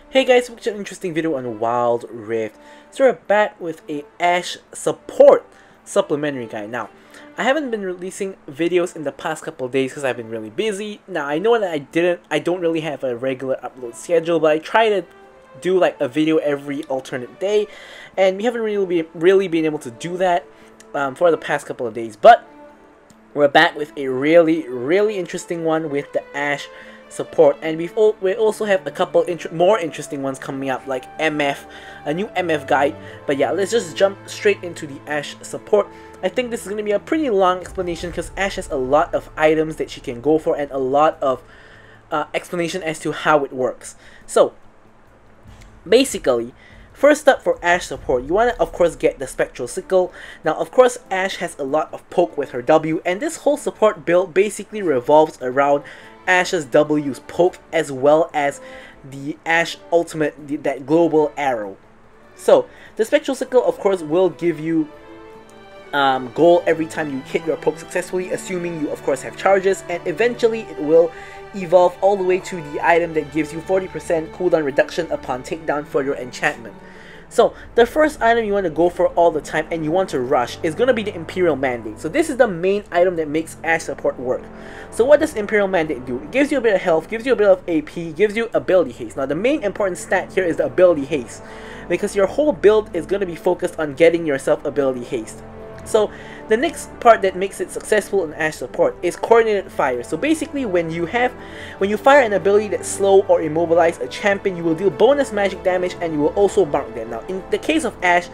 Hey guys, welcome to an interesting video on Wild Rift. So we're back with a Ashe support supplementary guide. Now, I haven't been releasing videos in the past couple of days because I've been really busy. Now, I know that I don't really have a regular upload schedule, but I try to do like a video every alternate day, and we haven't really been able to do that for the past couple of days. But we're back with a really interesting one with the Ashe support, and we also have a couple more interesting ones coming up, like MF, a new MF guide. But yeah, let's just jump straight into the Ashe support. I think this is going to be a pretty long explanation because Ashe has a lot of items that she can go for and a lot of explanation as to how it works. So basically, first up for Ashe support, you want to of course get the Spectral Sickle. Now of course Ashe has a lot of poke with her W, and this whole support build basically revolves around Ashe's W's poke as well as the Ashe ultimate, that global arrow. So the Spectral Sickle of course will give you gold every time you hit your poke successfully, assuming you of course have charges, and eventually it will evolve all the way to the item that gives you 40% cooldown reduction upon takedown for your enchantment. So the first item you want to go for all the time and you want to rush is going to be the Imperial Mandate. So this is the main item that makes Ashe support work. So what does Imperial Mandate do? It gives you a bit of health, gives you a bit of AP, gives you ability haste. Now the main important stat here is the ability haste, because your whole build is going to be focused on getting yourself ability haste. So the next part that makes it successful in Ashe support is coordinated fire. So basically when you fire an ability that slow or immobilize a champion, you will deal bonus magic damage and you will also mark them. Now in the case of Ashe,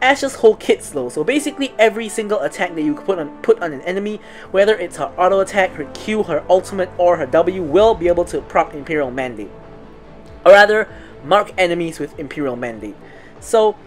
Ashe's whole kit slow. So basically every single attack that you put on an enemy, whether it's her auto attack, her Q, her ultimate, or her W, will be able to proc Imperial Mandate. Or rather, mark enemies with Imperial Mandate. So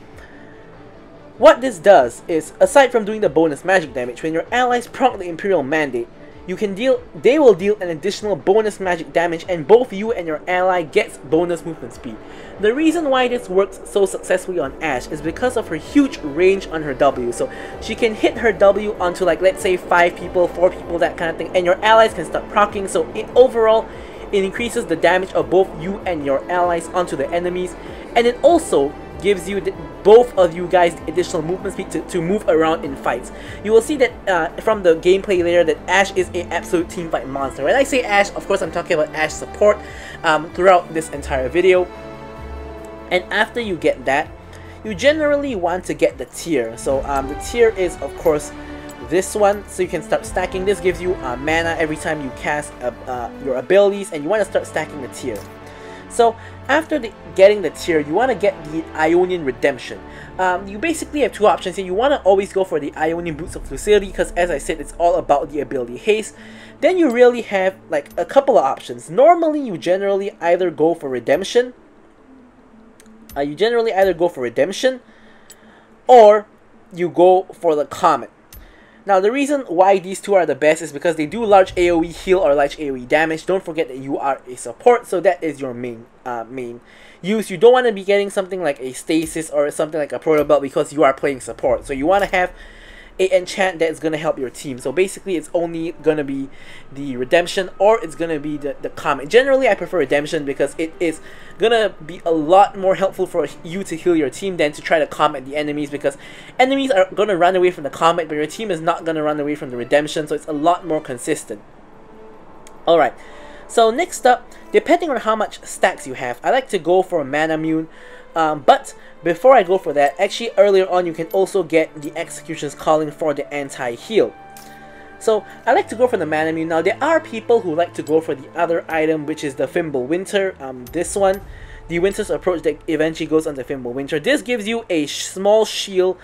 what this does is, aside from doing the bonus magic damage, when your allies proc the Imperial Mandate, they will deal an additional bonus magic damage, and both you and your ally gets bonus movement speed. The reason why this works so successfully on Ashe is because of her huge range on her W. So she can hit her W onto, like, let's say 5 people, 4 people, that kind of thing, and your allies can start proccing. So overall it increases the damage of both you and your allies onto the enemies, and it also gives you both of you guys additional movement speed to move around in fights. You will see that from the gameplay later that Ashe is an absolute teamfight monster. When I say Ashe, of course I'm talking about Ashe support throughout this entire video. And after you get that, you generally want to get the tier. So the tier is of course this one, so you can start stacking. This gives you mana every time you cast your abilities, and you want to start stacking the tier. So after getting the tier, you want to get the Ionian Redemption. You basically have two options here. You want to always go for the Ionian Boots of Lucidity, because as I said, it's all about the ability haste. Then you really have like a couple of options. Normally you generally either go for Redemption, or you go for the Comet. Now the reason why these two are the best is because they do large AoE heal or large AoE damage. Don't forget that you are a support, so that is your main use. You don't want to be getting something like a stasis or something like a proto belt because you are playing support. So you want to have a enchant that's going to help your team. So basically it's only going to be the Redemption, or it's going to be the Comet. Generally I prefer Redemption because it is going to be a lot more helpful for you to heal your team than to try to Comet the enemies, because enemies are going to run away from the Comet, but your team is not going to run away from the Redemption, so it's a lot more consistent. Alright, so next up, depending on how much stacks you have, I like to go for Mana Mune. But before I go for that, actually earlier on you can also get the Execution's Calling for the anti-heal. So I like to go for the Mana Mune. Now there are people who like to go for the other item, which is the Fimble Winter. This one, the Winter's Approach, that eventually goes on the Fimble Winter. This gives you a small shield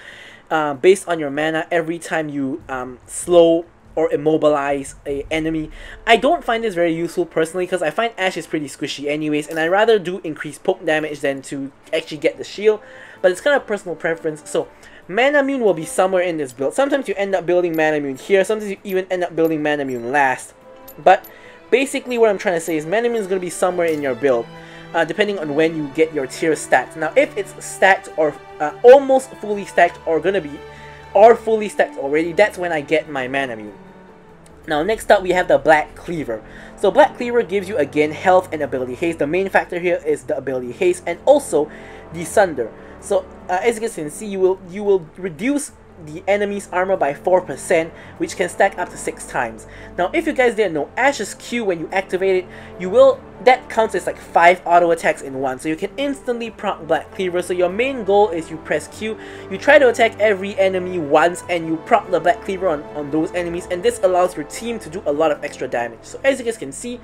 based on your mana every time you slow or immobilize a enemy. I don't find this very useful personally because I find Ashe is pretty squishy anyways, and I rather do increase poke damage than to actually get the shield, but it's kind of personal preference. So Mana Mune will be somewhere in this build. Sometimes you end up building Mana Mune here, sometimes you even end up building Mana Mune last, but basically what I'm trying to say is Mana Mune is going to be somewhere in your build, depending on when you get your tier stacked. Now if it's stacked or almost fully stacked, or fully stacked already, that's when I get my Mana Mune. Now next up we have the Black Cleaver. So Black Cleaver gives you again health and ability haste. The main factor here is the ability haste and also the Sunder. So as you guys can see, you will reduce the enemy's armor by 4%, which can stack up to 6 times. Now if you guys didn't know, Ashe's Q, when you activate it, that counts as like 5 auto attacks in one, so you can instantly proc Black Cleaver. So your main goal is you press Q, you try to attack every enemy once, and you proc the Black Cleaver on those enemies, and this allows your team to do a lot of extra damage. So as you guys can see,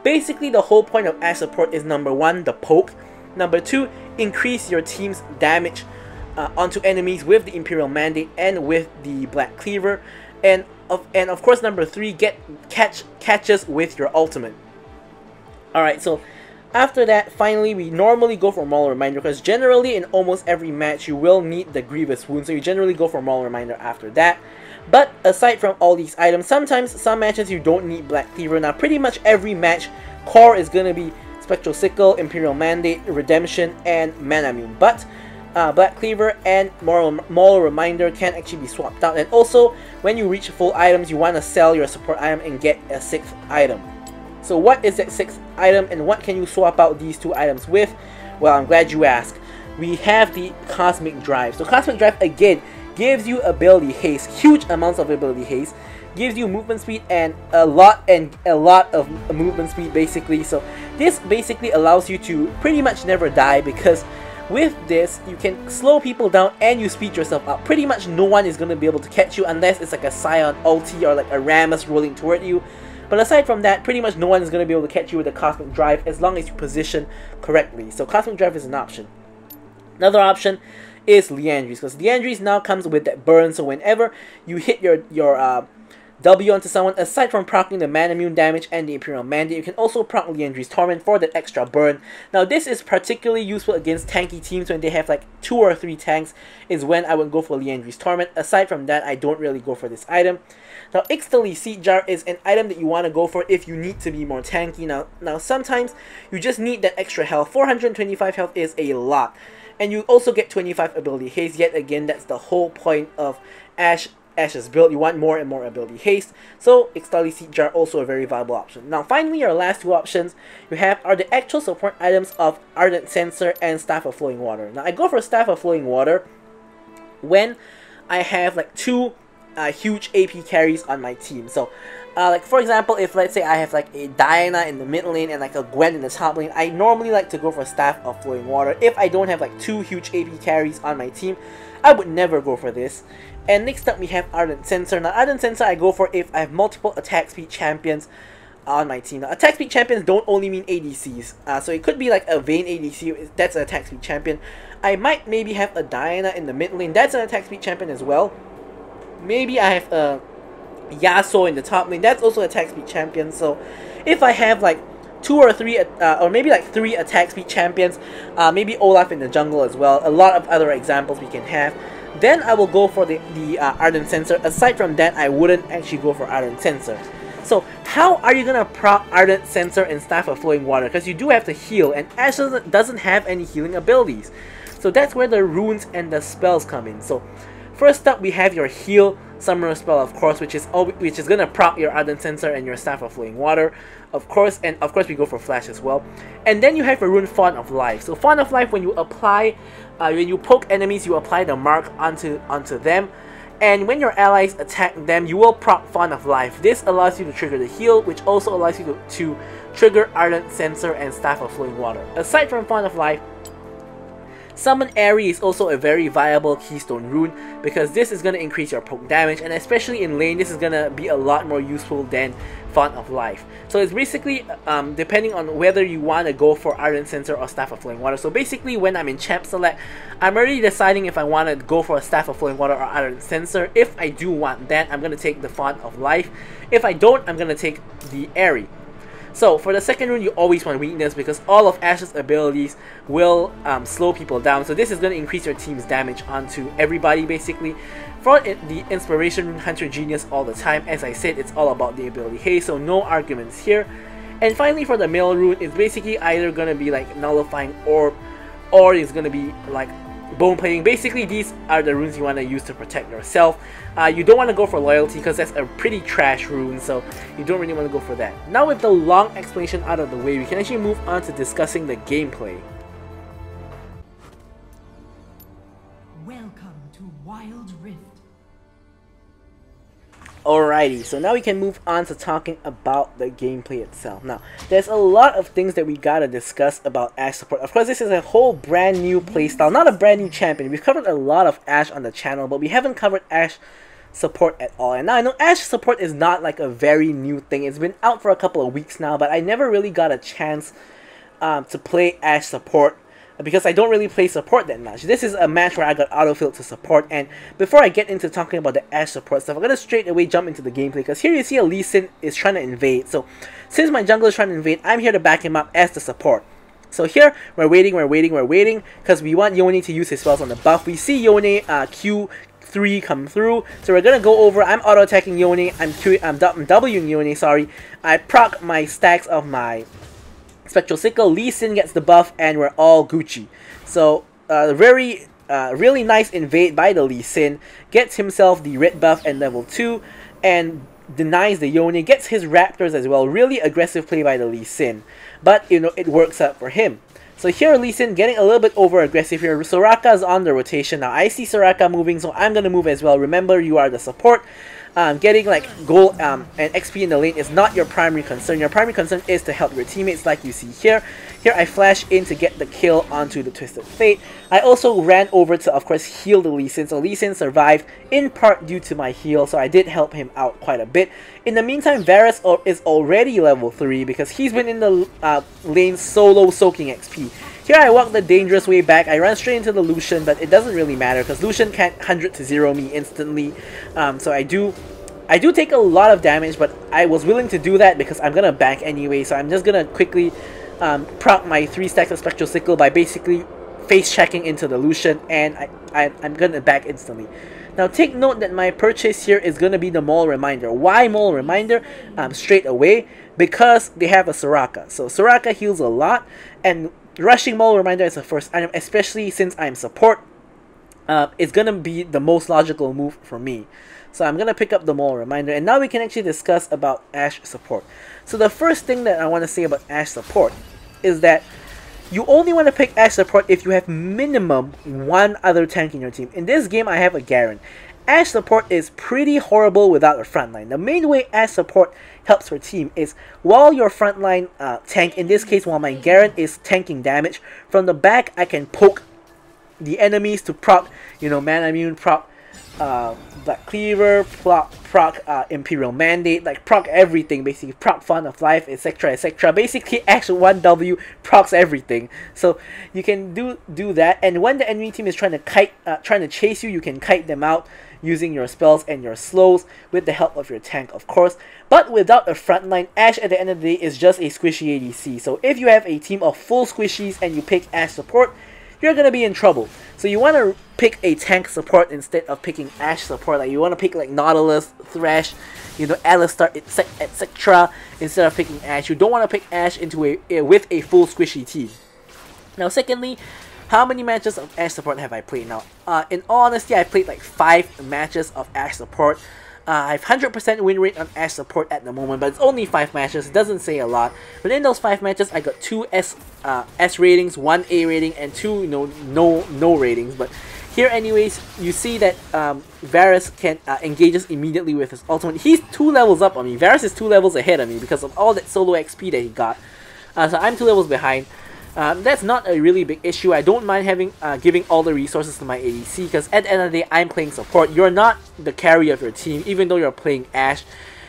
basically the whole point of Ashe support is number 1, the poke, number 2, increase your team's damage onto enemies with the Imperial Mandate and with the Black Cleaver, and of course number 3, catches with your ultimate. Alright, so after that, finally we normally go for Moral Reminder, because generally in almost every match you will need the Grievous Wound, so you generally go for Moral Reminder after that. But aside from all these items, sometimes some matches you don't need Black Cleaver. Now pretty much every match, core is gonna be Spectral Sickle, Imperial Mandate, Redemption, and Manamune. But Black Cleaver and Moral Reminder can actually be swapped out. And also, when you reach full items, you want to sell your support item and get a 6th item. So what is that 6th item, and what can you swap out these 2 items with? Well, I'm glad you asked. We have the Cosmic Drive. So Cosmic Drive again gives you ability haste, huge amounts of ability haste, gives you movement speed and a lot of movement speed basically. So this basically allows you to pretty much never die, because with this, you can slow people down and you speed yourself up. Pretty much no one is going to be able to catch you unless it's like a Scion ulti or like a Rammus rolling toward you. But aside from that, pretty much no one is going to be able to catch you with a Cosmic Drive as long as you position correctly. So Cosmic Drive is an option. Another option is Liandry's, because Liandry's now comes with that burn. So whenever you hit your W onto someone, aside from proccing the Manamune damage and the Imperial Mandate, you can also proc Liandry's Torment for that extra burn. Now this is particularly useful against tanky teams when they have like 2 or 3 tanks, is when I would go for Liandry's Torment. Aside from that, I don't really go for this item. Now Ixtali Seed Jar is an item that you want to go for if you need to be more tanky. Now sometimes you just need that extra health. 425 health is a lot. And you also get 25 ability haste. Yet again, that's the whole point of Ashe's build. You want more and more ability haste, so Ixtali Seed Jar also a very viable option. Now finally, our last 2 options you have are the actual support items of Ardent Censor and Staff of Flowing Water. Now I go for Staff of Flowing Water when I have like 2 huge AP carries on my team. So like for example, if let's say I have like a Diana in the mid lane and like a Gwen in the top lane, I normally like to go for Staff of Flowing Water. If I don't have like 2 huge AP carries on my team, I would never go for this. And next up we have Ardent Censor. Now Ardent Censor I go for if I have multiple attack speed champions on my team. Now attack speed champions don't only mean ADCs. So it could be like a Vayne ADC, that's an attack speed champion. I might maybe have a Diana in the mid lane, that's an attack speed champion as well. Maybe I have a Yasuo in the top lane, that's also an attack speed champion. So if I have like 2 or 3 or maybe like 3 attack speed champions, maybe Olaf in the jungle as well, a lot of other examples we can have, then I will go for the Ardent Censor. Aside from that, I wouldn't actually go for Ardent Censor. So how are you gonna proc Ardent Censor and Staff of Flowing Water? Because you do have to heal, and Ashe doesn't have any healing abilities. So that's where the runes and the spells come in. So first up, we have your heal summoner spell, of course, which is gonna proc your Ardent Censor and your Staff of Flowing Water, of course, and of course we go for flash as well. And then you have your rune Font of Life. So Font of Life, when you apply, when you poke enemies, you apply the mark onto them, and when your allies attack them, you will proc Font of Life. This allows you to trigger the heal, which also allows you to trigger Ardent Censor and Staff of Flowing Water. Aside from Font of Life, Summon Airy is also a very viable keystone rune, because this is going to increase your poke damage, and especially in lane, this is going to be a lot more useful than Font of Life. So it's basically depending on whether you want to go for Ardent Censor or Staff of Flowing Water. So basically, when I'm in champ select, I'm already deciding if I want to go for a Staff of Flowing Water or Ardent Censor. If I do want that, I'm going to take the Font of Life. If I don't, I'm going to take the Airy. So for the second rune, you always want weakness, because all of Ashe's abilities will slow people down. So this is going to increase your team's damage onto everybody basically. For the inspiration rune, Hunter Genius all the time. As I said, it's all about the ability haste, so no arguments here. And finally, for the mill rune, it's basically either going to be like nullifying orb, or it's going to be like bone plating. Basically, these are the runes you want to use to protect yourself. You don't want to go for loyalty because that's a pretty trash rune, so you don't really want to go for that. Now with the long explanation out of the way, we can actually move on to discussing the gameplay. Welcome to Wild Rift. Alrighty, so now we can move on to talking about the gameplay itself. Now, there's a lot of things that we gotta discuss about Ashe support. Of course, this is a whole brand new playstyle, not a brand new champion. We've covered a lot of Ashe on the channel, but we haven't covered Ashe support at all. And now I know Ashe support is not like a very new thing. It's been out for a couple of weeks now, but I never really got a chance to play Ashe support, because I don't really play support that much. This is a match where I got autofilled to support, and before I get into talking about the Ashe support stuff, I'm going to straight away jump into the gameplay, because here you see a Lee Sin is trying to invade. So since my jungler is trying to invade, I'm here to back him up as the support. So here, we're waiting, because we want Yone to use his spells on the buff. We see Yone Q3 come through, so we're going to go over. I'm auto-attacking Yone, I'm Wing Yone, sorry. I proc my stacks of my Spectral Sickle, Lee Sin gets the buff, and we're all Gucci. So, really nice invade by the Lee Sin, gets himself the red buff and level 2, and denies the Yone, gets his Raptors as well. Really aggressive play by the Lee Sin, but you know, it works out for him. So here Lee Sin getting a little bit over aggressive here. Soraka's on the rotation now. I see Soraka moving, so I'm gonna move as well. Remember, you are the support. Getting like gold and XP in the lane is not your primary concern. Your primary concern is to help your teammates, like you see here. Here I flash in to get the kill onto the Twisted Fate. I also ran over to, of course, heal the Lee Sin. So Lee Sin survived in part due to my heal, so I did help him out quite a bit. In the meantime, Varus is already level 3 because he's been in the lane solo soaking XP. Here I walk the dangerous way back. I run straight into the Lucian, but it doesn't really matter because Lucian can't 100 to 0 me instantly. So I do take a lot of damage, but I was willing to do that because I'm gonna back anyway. So I'm just gonna quickly proc my 3 stacks of Spectral Sickle by basically face checking into the Lucian, and I'm gonna back instantly. Now take note that my purchase here is gonna be the Maul Reminder. Why Maul Reminder? Straight away, because they have a Soraka. So Soraka heals a lot, and rushing Maul Reminder as a first item, especially since I'm support, is gonna be the most logical move for me. So I'm gonna pick up the Maul Reminder, and now we can actually discuss about Ashe support. So the first thing that I want to say about Ashe support is that you only want to pick Ashe support if you have minimum 1 other tank in your team. In this game, I have a Garen. Ashe support is pretty horrible without a frontline. The main way Ashe support helps your team is while your frontline tank, in this case while my Garen is tanking damage, from the back I can poke the enemies to proc, you know, Mana Immune, proc Black Cleaver, proc Imperial Mandate, like proc everything basically, proc Font of Life, etc, etc. Basically Ashe 1W procs everything. So you can do that, and when the enemy team is trying to chase you, you can kite them out using your spells and your slows with the help of your tank, of course. But without a frontline, Ashe at the end of the day is just a squishy ADC. So if you have a team of full squishies and you pick Ashe support, you're gonna be in trouble. So you want to pick a tank support instead of picking Ashe support. Like you want to pick like Nautilus, Thresh, you know, Alistar, etc. instead of picking Ashe. You don't want to pick Ashe into with a full squishy team. Now, secondly, how many matches of Ashe support have I played now? In all honesty, I played like 5 matches of Ashe support. I have 100% win rate on Ashe support at the moment, but it's only 5 matches. It doesn't say a lot. But in those 5 matches, I got 2 S ratings, 1 A rating, and 2 no ratings. But here, anyways, you see that Varus can engages immediately with his ultimate. He's 2 levels up on me. Varus is 2 levels ahead of me because of all that solo XP that he got. So I'm 2 levels behind. That's not a really big issue. I don't mind having giving all the resources to my ADC, because at the end of the day, I'm playing support. You're not the carry of your team, even though you're playing Ashe.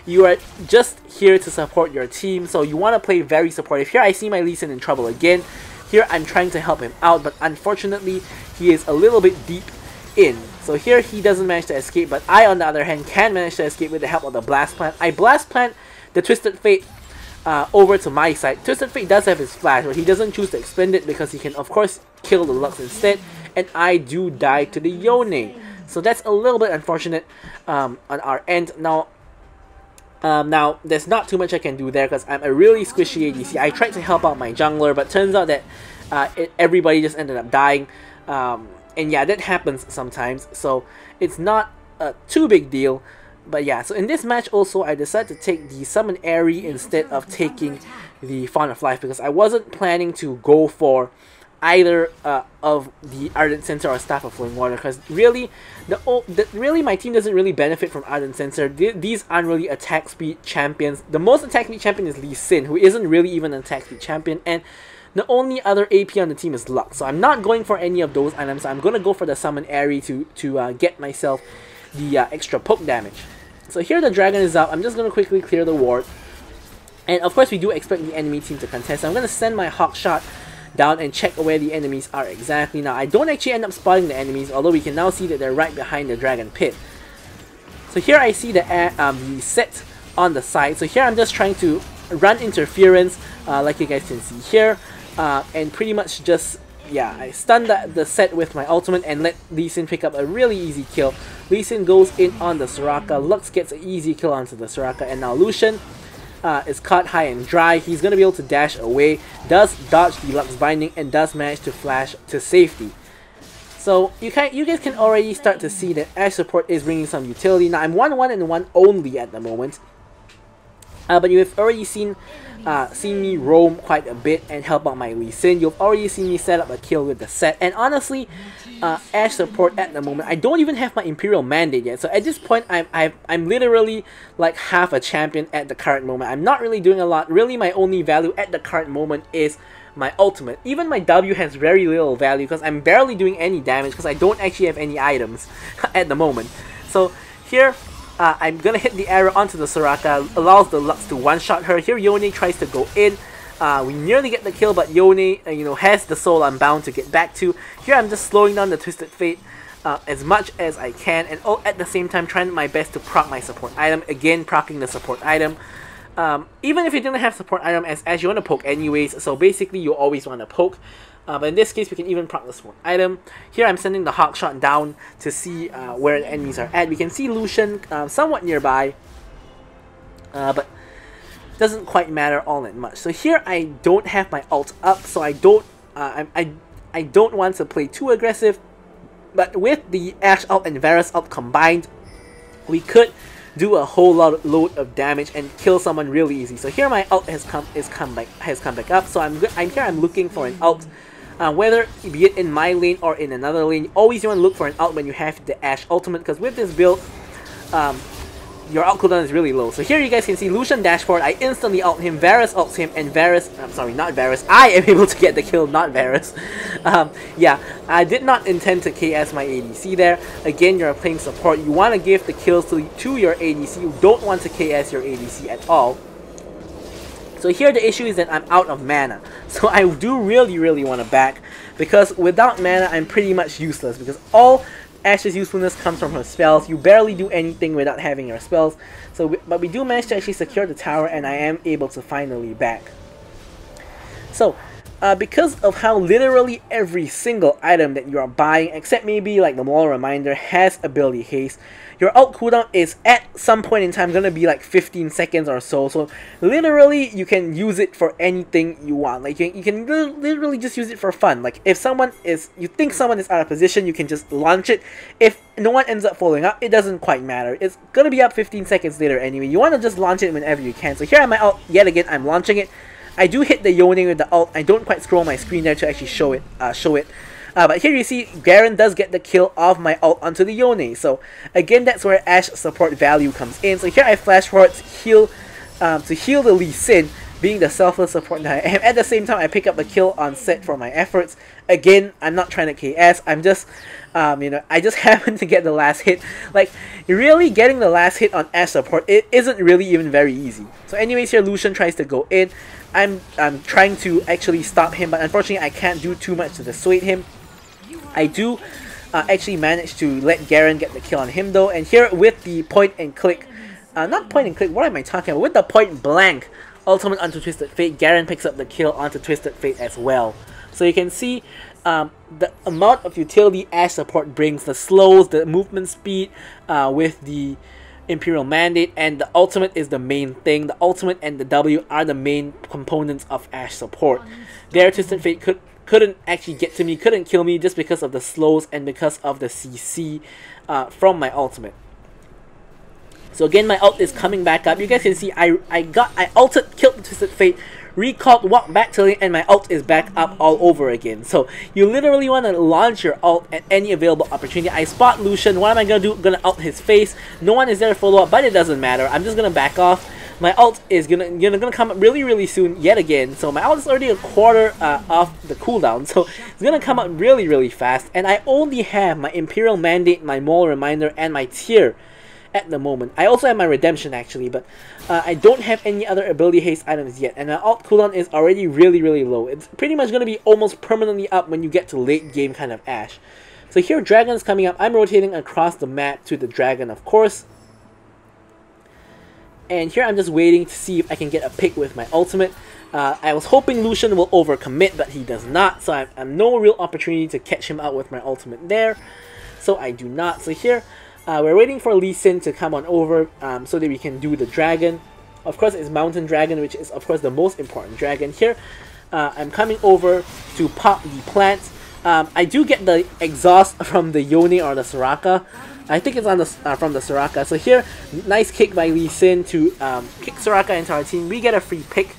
You are just here to support your team, so you want to play very supportive. Here I see my Lee Sin in trouble again. Here I'm trying to help him out, but unfortunately, he is a little bit deep in. So here he doesn't manage to escape, but I, on the other hand, can manage to escape with the help of the Blast Plant. I Blast Plant the Twisted Fate over to my side. Twisted Fate does have his flash, but he doesn't choose to expend it because he can, of course, kill the Lux instead, and I do die to the Yone. So that's a little bit unfortunate on our end. Now, there's not too much I can do there because I'm a really squishy ADC. I tried to help out my jungler, but turns out that everybody just ended up dying. And yeah, that happens sometimes, so it's not a too big deal. But yeah, so in this match also, I decided to take the Summon Airy instead of taking the Font of Life, because I wasn't planning to go for either of the Ardent Censor or Staff of Flowing Water, because really, really my team doesn't really benefit from Ardent Censor. These aren't really attack speed champions. The most attack speed champion is Lee Sin, who isn't really even an attack speed champion, and the only other AP on the team is Luck. So I'm not going for any of those items. I'm going to go for the Summon Airy to get myself the extra poke damage. So here the dragon is out. I'm just going to quickly clear the ward. And of course we do expect the enemy team to contest. I'm going to send my Hawk Shot down and check where the enemies are exactly. Now I don't actually end up spotting the enemies, although we can now see that they're right behind the dragon pit. So here I see the set on the side. So here I'm just trying to run interference, like you guys can see here. And pretty much just, yeah, I stunned the set with my ultimate and let Lee Sin pick up a really easy kill. Lee Sin goes in on the Soraka, Lux gets an easy kill onto the Soraka, and now Lucian is caught high and dry. He's going to be able to dash away, does dodge the Lux Binding, and does manage to flash to safety. So you guys can already start to see that Ashe support is bringing some utility. Now I'm 1-1 and 1 only at the moment. But you have already seen me roam quite a bit and help out my Lee Sin. You've already seen me set up a kill with the set. And honestly, Ashe support at the moment, I don't even have my Imperial Mandate yet. So at this point, I'm literally like half a champion at the current moment. I'm not really doing a lot. Really, my only value at the current moment is my ultimate. Even my W has very little value because I'm barely doing any damage because I don't actually have any items at the moment. So here, I'm gonna hit the arrow onto the Soraka, allows the Lux to one-shot her. Here Yone tries to go in. We nearly get the kill, but Yone, has the soul I'm bound to get back to. Here I'm just slowing down the Twisted Fate as much as I can, and at the same time trying my best to proc my support item. Again, proccing the support item. Even if you didn't have support item as you want to poke anyways, so basically you always want to poke. But in this case, we can even proc the support item. Here I'm sending the Hawk Shot down to see where the enemies are at. We can see Lucian somewhat nearby, but doesn't quite matter all that much. So here I don't have my ult up, so I don't want to play too aggressive. But with the Ashe ult and Varus ult combined, we could do a whole load of damage and kill someone really easy. So here my ult has come back up. So I'm looking for an ult. Whether be it in my lane or in another lane, always you want to look for an ult when you have the Ashe ultimate, because with this build, your ult cooldown is really low. So here you guys can see Lucian dash forward, I instantly ult him, Varus ults him, and not Varus, I am able to get the kill, not Varus. Yeah, I did not intend to KS my ADC there. Again, you're playing support, you want to give the kills to your ADC, you don't want to KS your ADC at all. So here the issue is that I'm out of mana. So I do really want to back, because without mana I'm pretty much useless, because all Ashe's usefulness comes from her spells. You barely do anything without having your spells. But we do manage to actually secure the tower, and I am able to finally back. So because of how literally every single item that you are buying, except maybe like the Moral Reminder, has ability haste, your ult cooldown is at some point in time gonna be like 15 seconds or so. So literally you can use it for anything you want. Like you can literally just use it for fun. Like if you think someone is out of position, you can just launch it. If no one ends up following up, it doesn't quite matter. It's gonna be up 15 seconds later anyway. You want to just launch it whenever you can. So here at my ult, yet again, I'm launching it. I do hit the Yone with the ult. I don't quite scroll my screen there to actually show it. But here you see Garen does get the kill of my ult onto the Yone. So again, that's where Ashe support value comes in. So here I flash forward to heal the Lee Sin, being the selfless support that I am. At the same time, I pick up the kill on set for my efforts. Again, I'm not trying to KS. I'm just, I just happen to get the last hit. Like, really getting the last hit on Ashe support, it isn't really even very easy. So anyways, here Lucian tries to go in. I'm trying to actually stop him, but unfortunately I can't do too much to dissuade him. I do actually manage to let Garen get the kill on him though, and here with the point and click, not point and click, what am I talking about? With the point blank ultimate onto Twisted Fate, Garen picks up the kill onto Twisted Fate as well. So you can see the amount of utility Ashe support brings, the slows, the movement speed with the Imperial Mandate, and the ultimate is the main thing. The ultimate and the W are the main components of Ashe support. There, Twisted Fate could couldn't actually get to me, couldn't kill me just because of the slows and because of the CC from my ultimate. So again, my ult is coming back up. You guys can see I ulted, killed the Twisted Fate, recalled, walked back to lane, and my ult is back up all over again. So you literally want to launch your ult at any available opportunity. I spot Lucian. What am I gonna do? Gonna ult his face. No one is there to follow up, but it doesn't matter. I'm just gonna back off. My ult is gonna come up really soon yet again. So my ult is already a quarter off the cooldown, so it's gonna come up really fast. And I only have my Imperial Mandate, my Mole Reminder, and my Tier at the moment. I also have my Redemption actually, but I don't have any other ability haste items yet, and my ult cooldown is already really low. It's pretty much going to be almost permanently up when you get to late game kind of Ashe. So here Dragon is coming up. I'm rotating across the map to the Dragon, of course. And here I'm just waiting to see if I can get a pick with my ultimate. I was hoping Lucian will overcommit, but he does not, so I have no real opportunity to catch him out with my ultimate there. So I do not. So here we're waiting for Lee Sin to come on over so that we can do the dragon. Of course, it's Mountain Dragon, which is of course the most important dragon here. I'm coming over to pop the plant. I do get the exhaust from the Yone or the Soraka. I think it's on the from the Soraka. So here, nice kick by Lee Sin to kick Soraka into our team. We get a free pick,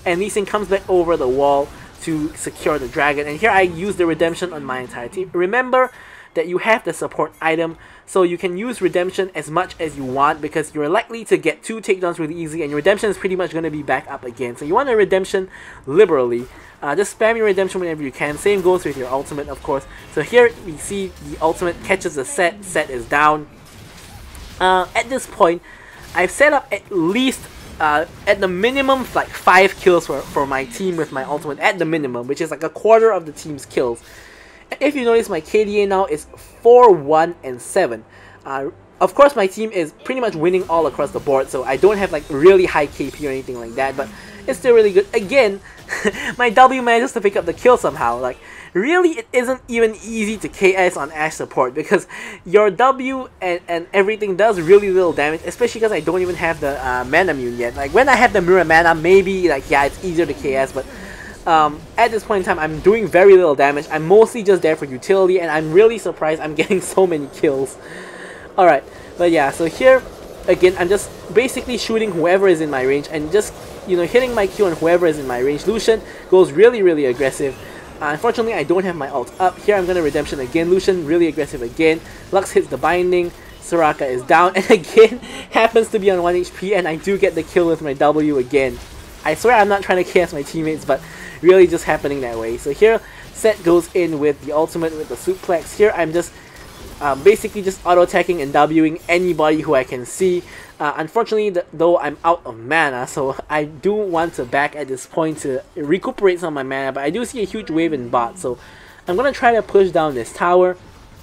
and Lee Sin comes back over the wall to secure the dragon. And here I use the redemption on my entire team. Remember that you have the support item, so you can use redemption as much as you want because you're likely to get 2 takedowns really easy, and your redemption is pretty much going to be back up again. So you want a redemption liberally. Just spam your redemption whenever you can. Same goes with your ultimate, of course. So here we see the ultimate catches the set. Set is down. At this point, I've set up at least at the minimum like 5 kills for my team with my ultimate at the minimum, which is like a quarter of the team's kills. If you notice, my KDA now is 4, 1, and 7. Of course, my team is pretty much winning all across the board, so I don't have like really high KP or anything like that, but it's still really good. Again, my W manages to pick up the kill somehow. Like, really, it isn't even easy to KS on Ashe support because your W and everything does really little damage, especially because I don't even have the mana immune yet. Like, when I have the mirror mana, maybe, like, yeah, it's easier to KS, but at this point in time, I'm doing very little damage. I'm mostly just there for utility, and I'm really surprised I'm getting so many kills. Alright, but yeah, so here, again, I'm just basically shooting whoever is in my range, and just, you know, hitting my Q on whoever is in my range. Lucian goes really aggressive. Unfortunately, I don't have my ult up. Here I'm going to redemption again. Lucian, really aggressive again. Lux hits the binding. Soraka is down, and again, happens to be on 1 HP, and I do get the kill with my W again. I swear I'm not trying to KS my teammates, but really just happening that way. So here, Set goes in with the ultimate with the suplex. Here I'm just basically just auto-attacking and Wing anybody who I can see. Unfortunately, though, I'm out of mana, so I do want to back at this point to recuperate some of my mana, but I do see a huge wave in bot, so I'm going to try to push down this tower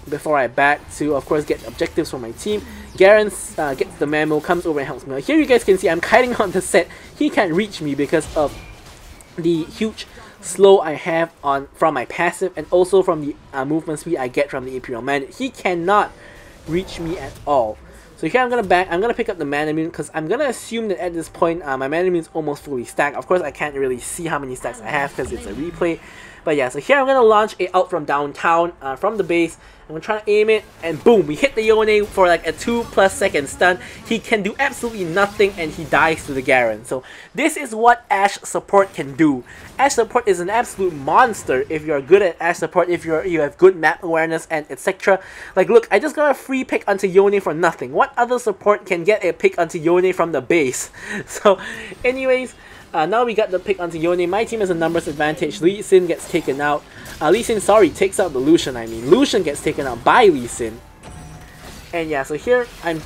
before I back to, of course, get objectives for my team. Garen gets the memo, comes over and helps me. Here you guys can see I'm kiting on the Set. He can't reach me because of the huge slow I have on from my passive, and also from the movement speed I get from the Imperial Mandate. He cannot reach me at all. So here I'm gonna pick up the mana immune because I'm gonna assume that at this point my mana immune is almost fully stacked. Of course, I can't really see how many stacks I have because it's a replay. But yeah, so here I'm gonna launch a ult from downtown from the base. I'm gonna try to aim it, and boom, we hit the Yone for like a 2+ second stun. He can do absolutely nothing, and he dies to the Garen. So this is what Ashe support can do. Ashe support is an absolute monster if you're good at Ashe support, if you have good map awareness and etc. Like, look, I just got a free pick onto Yone for nothing. What other support can get a pick onto Yone from the base? So anyways, now we got the pick onto Yone. My team has a numbers advantage. Lee Sin gets taken out. Lee Sin, sorry, takes out the Lucian, Lucian gets taken out by Lee Sin. And yeah, so here I'm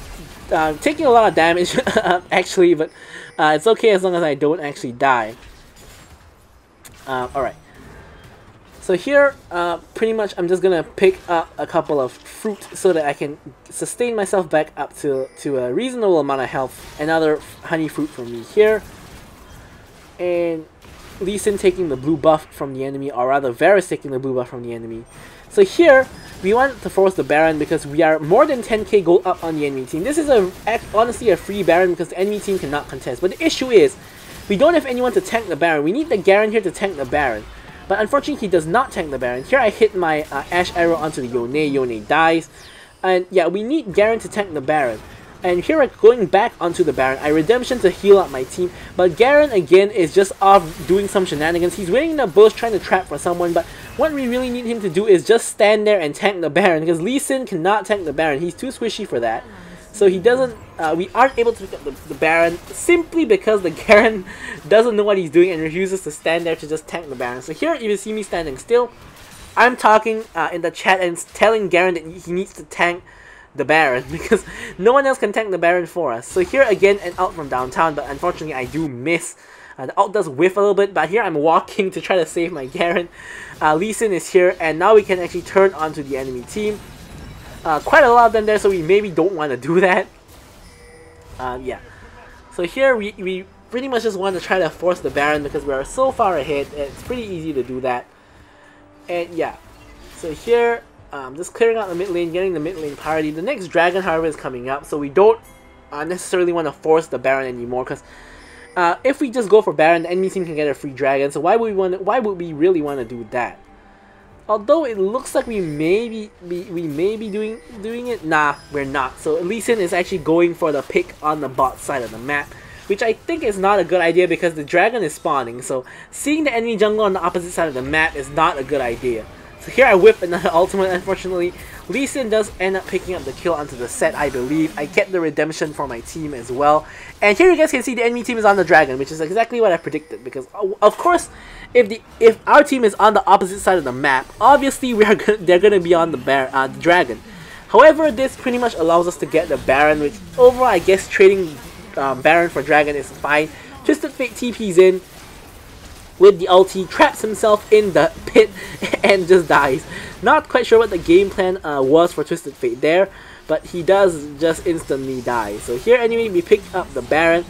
taking a lot of damage, actually, but it's okay as long as I don't actually die. Alright. So here, pretty much I'm just gonna pick up a couple of fruit so that I can sustain myself back up to a reasonable amount of health. Another honey fruit for me here. And Lee Sin taking the blue buff from the enemy, or rather Varus taking the blue buff from the enemy. So here, we want to force the Baron because we are more than 10k gold up on the enemy team. This is honestly a free Baron because the enemy team cannot contest. But the issue is, we don't have anyone to tank the Baron. We need the Garen here to tank the Baron. But unfortunately, he does not tank the Baron. Here I hit my Ashe arrow onto the Yone. Yone dies. And yeah, we need Garen to tank the Baron. And here I'm going back onto the Baron. I redemption to heal up my team. But Garen again is just off doing some shenanigans. He's waiting in the bush trying to trap for someone. But what we really need him to do is just stand there and tank the Baron. Because Lee Sin cannot tank the Baron. He's too squishy for that. So he doesn't, we aren't able to pick up the Baron simply because the Garen doesn't know what he's doing and refuses to stand there to just tank the Baron. So here you see me standing still. I'm talking in the chat and telling Garen that he needs to tank the Baron because no one else can tank the Baron for us. So here again an ult from downtown, but unfortunately I do miss. The ult does whiff a little bit, but here I'm walking to try to save my Garen. Lee Sin is here, and now we can actually turn onto the enemy team. Quite a lot of them there, so we maybe don't want to do that. Yeah. So here we pretty much just want to try to force the Baron because we are so far ahead. It's pretty easy to do that. And yeah. So here, just clearing out the mid lane, getting the mid lane party. The next dragon, however, is coming up, so we don't necessarily want to force the Baron anymore because if we just go for Baron, the enemy team can get a free dragon. So why would we really want to do that? Although it looks like we may be doing it, nah, we're not. So Lee Sin is actually going for the pick on the bot side of the map, which I think is not a good idea because the dragon is spawning. So seeing the enemy jungle on the opposite side of the map is not a good idea. So here I whip another ultimate. Unfortunately, Lee Sin does end up picking up the kill onto the set, I believe. I get the redemption for my team as well. And here you guys can see the enemy team is on the dragon, which is exactly what I predicted. Because of course, if our team is on the opposite side of the map, obviously they're gonna be on the dragon. However, this pretty much allows us to get the Baron, which overall I guess trading Baron for dragon is fine. Twisted Fate TP's in with the ulti, traps himself in the pit and just dies. Not quite sure what the game plan was for Twisted Fate there, but he does just instantly die. So here anyway, we pick up the Baron.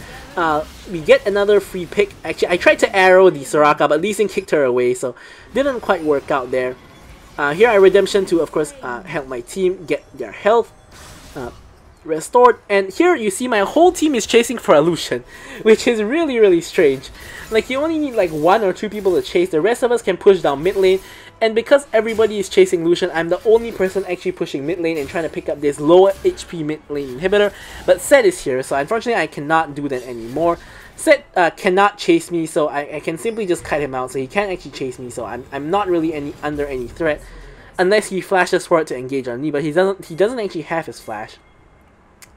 We get another free pick. Actually, I tried to arrow the Soraka, but Lee Sin kicked her away, so didn't quite work out there. Here I redemption to, of course, help my team get their health restored. And here you see my whole team is chasing for a Lucian, which is really strange. Like, you only need like 1 or 2 people to chase. The rest of us can push down mid lane. And because everybody is chasing Lucian, I'm the only person actually pushing mid lane and trying to pick up this lower HP mid lane inhibitor. But Set is here, so unfortunately I cannot do that anymore. Set cannot chase me, so I can simply just cut him out. So he can't actually chase me, so I'm not really under any threat. Unless he flashes for it to engage on me, but he doesn't actually have his flash.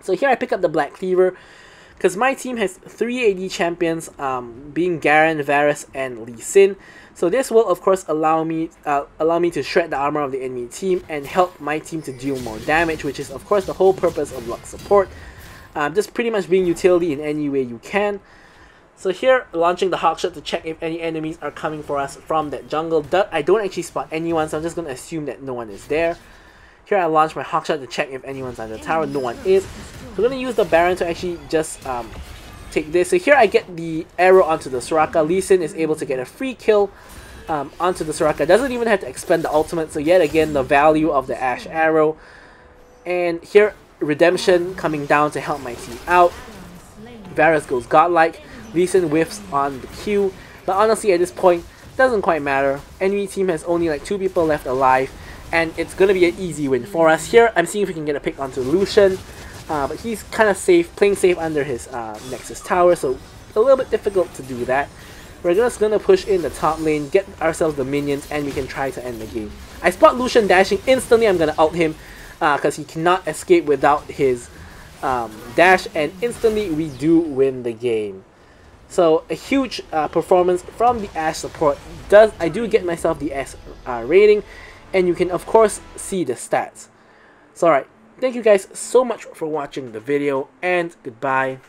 So here I pick up the Black Cleaver, because my team has 3 AD champions, being Garen, Varus, and Lee Sin. So this will of course allow me to shred the armor of the enemy team and help my team to deal more damage, which is of course the whole purpose of Lux support. Just pretty much being utility in any way you can. So here, launching the Hawkshot to check if any enemies are coming for us from that jungle. I don't actually spot anyone, so I'm just going to assume that no one is there. Here I launch my Hawkshot to check if anyone's on the tower. No one is. We're going to use the Baron to actually just take this. So here I get the arrow onto the Soraka. Lee Sin is able to get a free kill onto the Soraka. Doesn't even have to expend the ultimate. So yet again, the value of the Ashe arrow. And here, redemption coming down to help my team out. Varus goes godlike. Lee Sin whiffs on the Q. But honestly, at this point, doesn't quite matter. Enemy team has only like 2 people left alive. And it's going to be an easy win for us. Here, I'm seeing if we can get a pick onto Lucian. But he's kind of safe, playing safe under his Nexus tower. So a little bit difficult to do that. We're just going to push in the top lane, get ourselves the minions, and we can try to end the game. I spot Lucian dashing. Instantly, I'm going to ult him. Because he cannot escape without his dash. And instantly, we do win the game. So a huge performance from the Ashe support. I do get myself the S rating. And you can of course see the stats. So alright, thank you guys so much for watching the video, and goodbye.